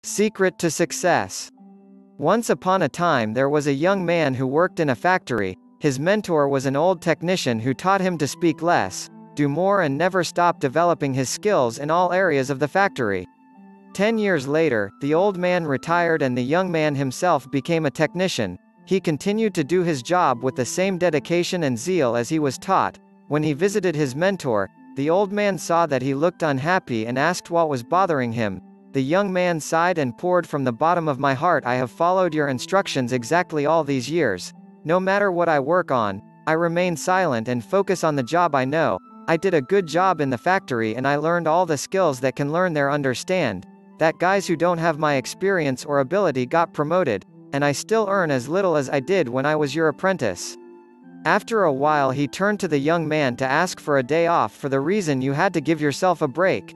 Secret to success. Once upon a time there was a young man who worked in a factory. His mentor was an old technician who taught him to speak less, do more and never stop developing his skills in all areas of the factory. 10 years later, the old man retired and the young man himself became a technician. He continued to do his job with the same dedication and zeal as he was taught. When he visited his mentor, the old man saw that he looked unhappy and asked what was bothering him. The young man sighed and poured, "From the bottom of my heart, I have followed your instructions exactly all these years. No matter what I work on, I remain silent and focus on the job I know. I did a good job in the factory and I learned all the skills that can learn there understand. That guys who don't have my experience or ability got promoted, and I still earn as little as I did when I was your apprentice." After a while he turned to the young man to ask for a day off for the reason you had to give yourself a break.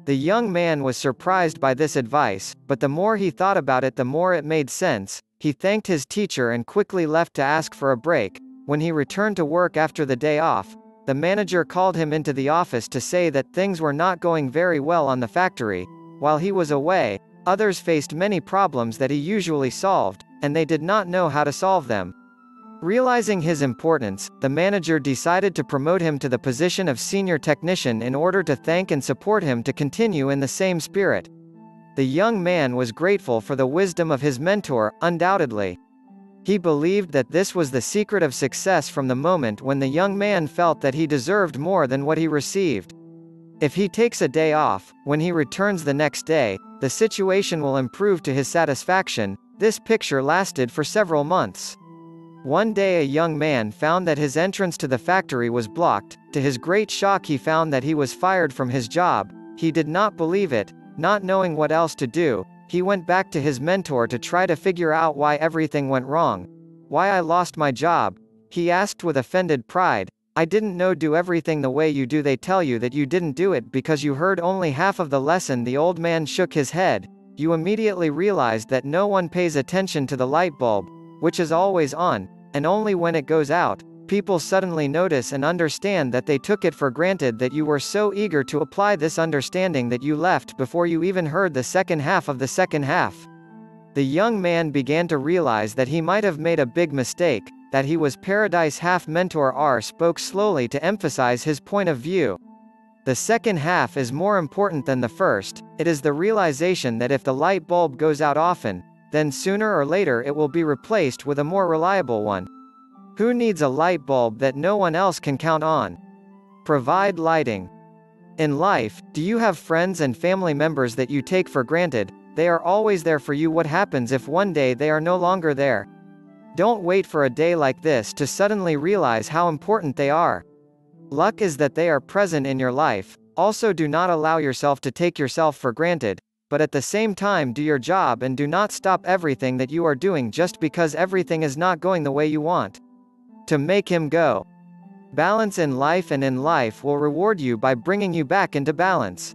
The young man was surprised by this advice, but the more he thought about it the more it made sense. He thanked his teacher and quickly left to ask for a break. When he returned to work after the day off, the manager called him into the office to say that things were not going very well on the factory. While he was away, others faced many problems that he usually solved, and they did not know how to solve them. Realizing his importance, the manager decided to promote him to the position of senior technician in order to thank and support him to continue in the same spirit. The young man was grateful for the wisdom of his mentor, undoubtedly. He believed that this was the secret of success from the moment when the young man felt that he deserved more than what he received. If he takes a day off, when he returns the next day, the situation will improve to his satisfaction. This picture lasted for several months. One day a young man found that his entrance to the factory was blocked. To his great shock he found that he was fired from his job. He did not believe it. Not knowing what else to do, he went back to his mentor to try to figure out why everything went wrong. "Why I lost my job?" he asked with offended pride. "I didn't know do everything the way you do. They tell you that you didn't do it because you heard only half of the lesson." The old man shook his head. "You immediately realized that no one pays attention to the light bulb, which is always on, and only when it goes out, people suddenly notice and understand that they took it for granted, that you were so eager to apply this understanding that you left before you even heard the second half of the second half." The young man began to realize that he might have made a big mistake, that he was paradise half. Mentor R spoke slowly to emphasize his point of view. The second half is more important than the first. It is the realization that if the light bulb goes out often, then sooner or later it will be replaced with a more reliable one. Who needs a light bulb that no one else can count on? Provide lighting. In life, do you have friends and family members that you take for granted? They are always there for you. What happens if one day they are no longer there? Don't wait for a day like this to suddenly realize how important they are. Luck is that they are present in your life. Also, do not allow yourself to take yourself for granted, but at the same time do your job and do not stop everything that you are doing just because everything is not going the way you want. To make him go. Balance in life, and in life will reward you by bringing you back into balance.